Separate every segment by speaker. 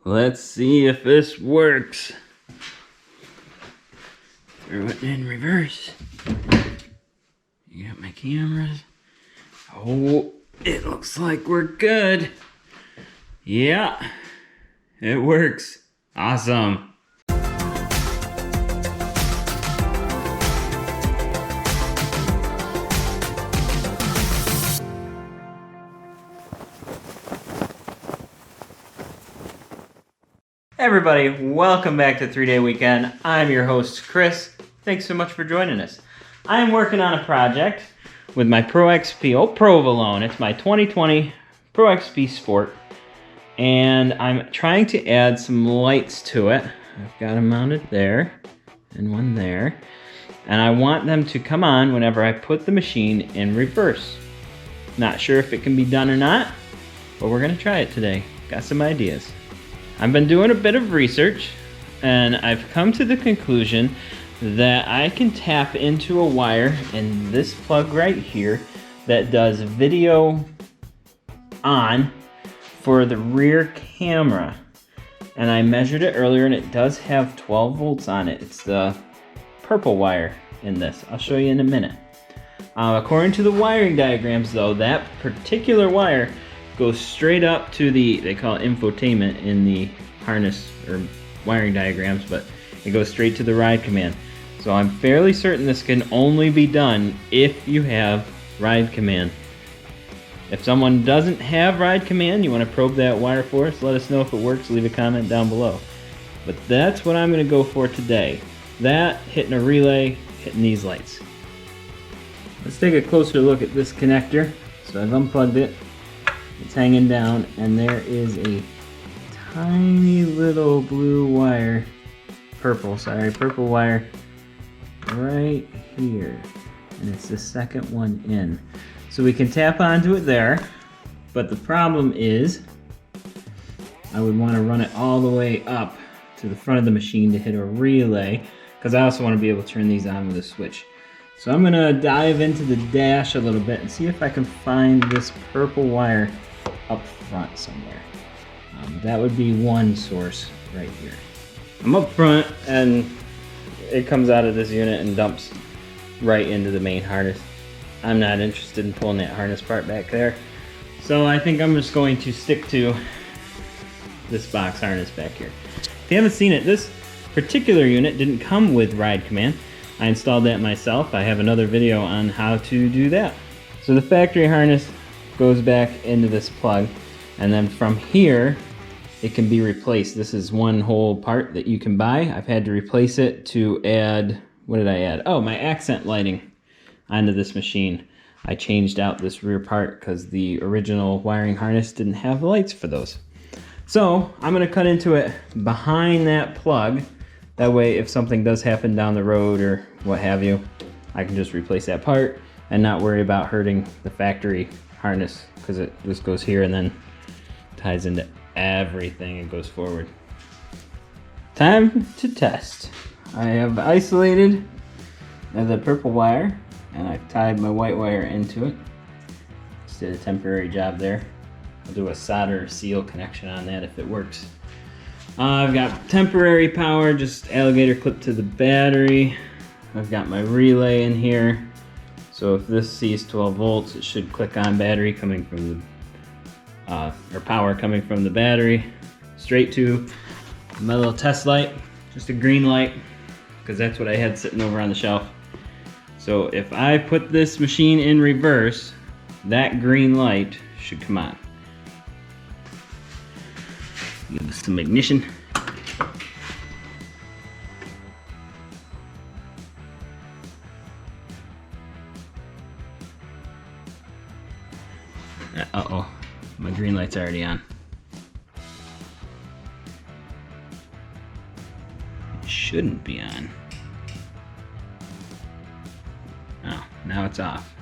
Speaker 1: Let's see if this works. Throw it in reverse. You got my cameras. Oh, it looks like we're good. Yeah, it works. Awesome. Hey everybody, welcome back to 3-Day Weekend. I'm your host, Chris. Thanks so much for joining us. I am working on a project with my Pro XP, Provolone. It's my 2020 Pro XP Sport. And I'm trying to add some lights to it. I've got them mounted there and one there. And I want them to come on whenever I put the machine in reverse. Not sure if it can be done or not, but we're gonna try it today. Got some ideas. I've been doing a bit of research and I've come to the conclusion that I can tap into a wire in this plug right here that does video on for the rear camera. And I measured it earlier and it does have 12 volts on it. It's the purple wire in this. I'll show you in a minute. According to the wiring diagrams though, that particular wire goes straight up to the, they call it infotainment in the harness or wiring diagrams, but it goes straight to the ride command. So I'm fairly certain this can only be done if you have ride command. If someone doesn't have ride command, you want to probe that wire for us, let us know if it works, leave a comment down below. But that's what I'm going to go for today. That, hitting a relay, hitting these lights. Let's take a closer look at this connector. So I've unplugged it. It's hanging down and there is a tiny little purple wire right here. And it's the second one in. So we can tap onto it there, but the problem is I would want to run it all the way up to the front of the machine to hit a relay, because I also want to be able to turn these on with a switch. So I'm going to dive into the dash a little bit and see if I can find this purple wire up front somewhere. That would be one source right here. I'm up front and it comes out of this unit and dumps right into the main harness. I'm not interested in pulling that harness part back there. So I think I'm just going to stick to this box harness back here. If you haven't seen it, this particular unit didn't come with ride command. I installed that myself. I have another video on how to do that. So the factory harness goes back into this plug, and then from here it can be replaced. This is one whole part that you can buy. I've had to replace it to add, what did I add? Oh, my accent lighting onto this machine. I changed out this rear part because the original wiring harness didn't have lights for those. So I'm going to cut into it behind that plug. That way if something does happen down the road or what have you, I can just replace that part and not worry about hurting the factory harness, because it just goes here and then ties into everything and goes forward. Time to test. I have isolated the purple wire and I've tied my white wire into it. Just did a temporary job there. I'll do a solder seal connection on that if it works. I've got temporary power, just alligator clip to the battery. I've got my relay in here. So if this sees 12 volts, it should click on battery coming from the, or power coming from the battery, straight to my little test light, just a green light, because that's what I had sitting over on the shelf. So if I put this machine in reverse, that green light should come on. Give this some ignition. Uh-oh, my green light's already on. It shouldn't be on. Oh, now it's off.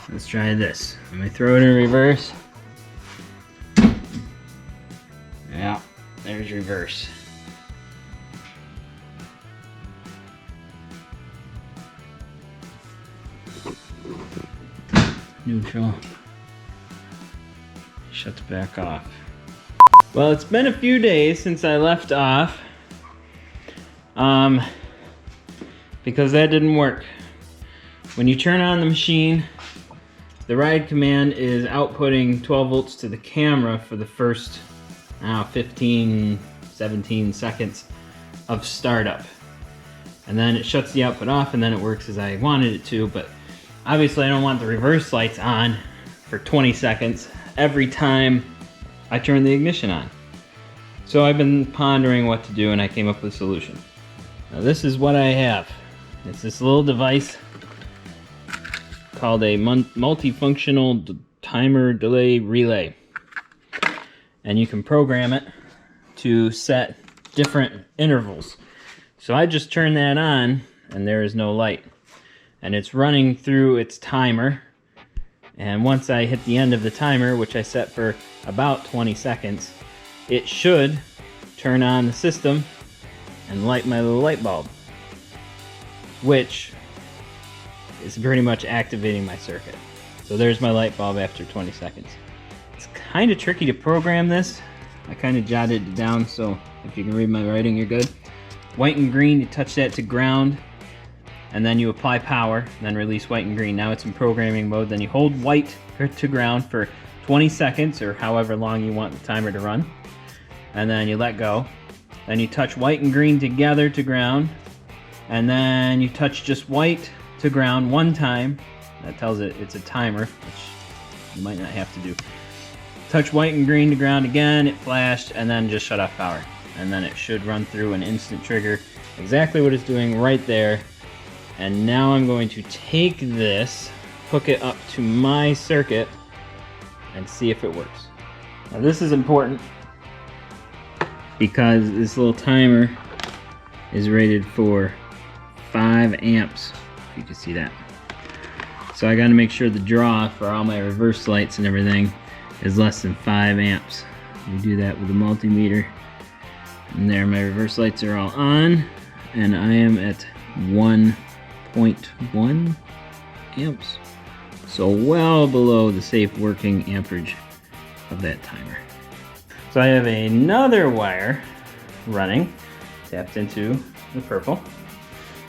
Speaker 1: Let's try this. Let me throw it in reverse. Yeah, there's reverse. Neutral. Shuts back off. Well, it's been a few days since I left off. Because that didn't work. When you turn on the machine, the ride command is outputting 12 volts to the camera for the first 15, 17 seconds of startup. And then it shuts the output off and then it works as I wanted it to, but obviously I don't want the reverse lights on for 20 seconds every time I turn the ignition on. So I've been pondering what to do and I came up with a solution. Now this is what I have. It's this little device called a multifunctional timer delay relay. And you can program it to set different intervals. So I just turn that on and there is no light. And it's running through its timer. And once I hit the end of the timer, which I set for about 20 seconds, it should turn on the system and light my little light bulb, which is pretty much activating my circuit. So there's my light bulb after 20 seconds. It's kind of tricky to program this. I kind of jotted it down, so if you can read my writing, you're good. White and green, you touch that to ground, and then you apply power, then release white and green. Now it's in programming mode. Then you hold white to ground for 20 seconds or however long you want the timer to run. And then you let go. Then you touch white and green together to ground. And then you touch just white to ground one time. That tells it it's a timer, which you might not have to do. Touch white and green to ground again, it flashed, and then just shut off power. And then it should run through an instant trigger. Exactly what it's doing right there. And now I'm going to take this, hook it up to my circuit, and see if it works. Now this is important because this little timer is rated for 5 amps, if you can see that. So I gotta make sure the draw for all my reverse lights and everything is less than 5 amps. We do that with a multimeter. And there, my reverse lights are all on, and I am at 1.1 amps. So well below the safe working amperage of that timer. So I have another wire running, tapped into the purple.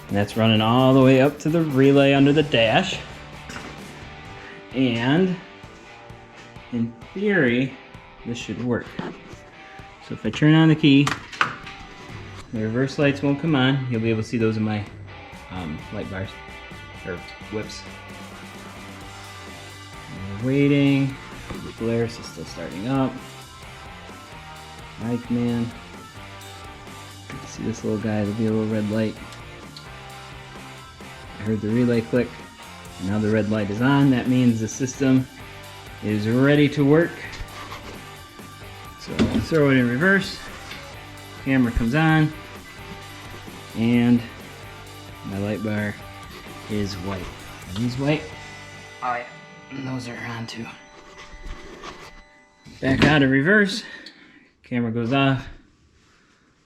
Speaker 1: And that's running all the way up to the relay under the dash. And in theory, this should work. So if I turn on the key, the reverse lights won't come on. You'll be able to see those in my light bars, or whips. And we're waiting. The glare is still starting up. Right, man. See this little guy, there'll be a little red light. I heard the relay click. Now the red light is on. That means the system is ready to work. So I'll throw it in reverse. Camera comes on. And my light bar is white. Are these white? Oh yeah. And those are on too. Back out of reverse. Camera goes off.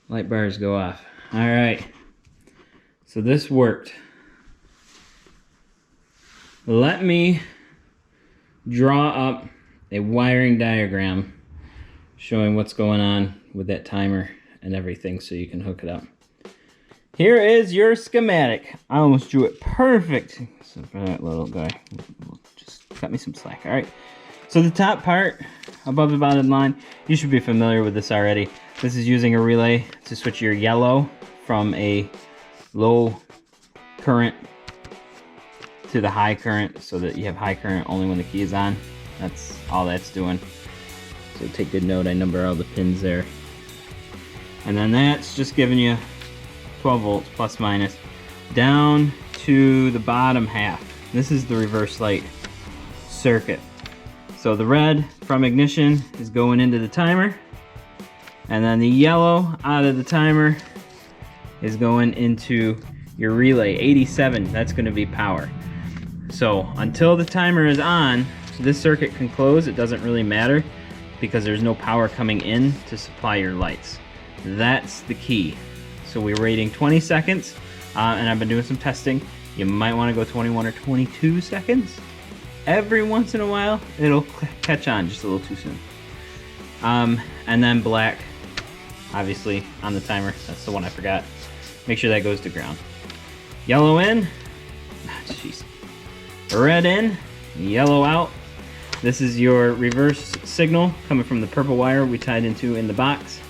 Speaker 1: Light bars go off. Alright. So this worked. Let me draw up a wiring diagram showing what's going on with that timer and everything so you can hook it up. Here is your schematic. I almost drew it perfect. So for that little guy, just cut me some slack. All right. So the top part above the bottom line, you should be familiar with this already. This is using a relay to switch your yellow from a low current to the high current so that you have high current only when the key is on. That's all that's doing. So take good note, I number all the pins there. And then that's just giving you 12 volts plus minus down to the bottom half. This is the reverse light circuit. So the red from ignition is going into the timer, and then the yellow out of the timer is going into your relay. 87, that's going to be power. So until the timer is on, this circuit can close. It doesn't really matter because there's no power coming in to supply your lights. That's the key. So we're waiting 20 seconds, and I've been doing some testing. You might want to go 21 or 22 seconds. Every once in a while, it'll catch on just a little too soon. And then black, obviously, on the timer. That's the one I forgot. Make sure that goes to ground. Yellow in. Jeez. Red in, yellow out. This is your reverse signal coming from the purple wire we tied into in the box.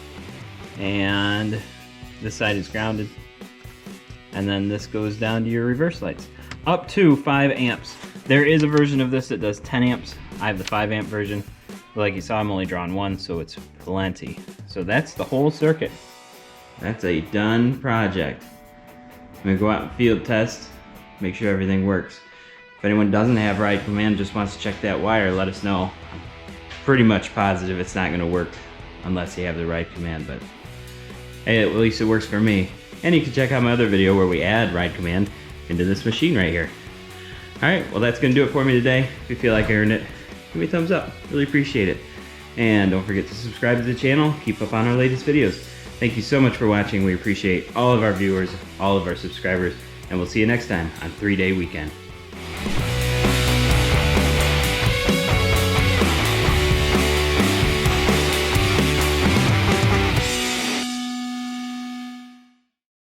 Speaker 1: And this side is grounded. And then this goes down to your reverse lights. Up to 5 amps. There is a version of this that does 10 amps. I have the 5 amp version. But like you saw, I'm only drawing one, so it's plenty. So that's the whole circuit. That's a done project. I'm gonna go out and field test, make sure everything works. If anyone doesn't have ride command, just wants to check that wire, let us know. I'm pretty much positive it's not gonna work unless you have the ride command, but hey, at least it works for me. And you can check out my other video where we add ride command into this machine right here. All right, well that's gonna do it for me today. If you feel like I earned it, give me a thumbs up, really appreciate it. And don't forget to subscribe to the channel, keep up on our latest videos. Thank you so much for watching. We appreciate all of our viewers, all of our subscribers, and we'll see you next time on 3-Day Weekend.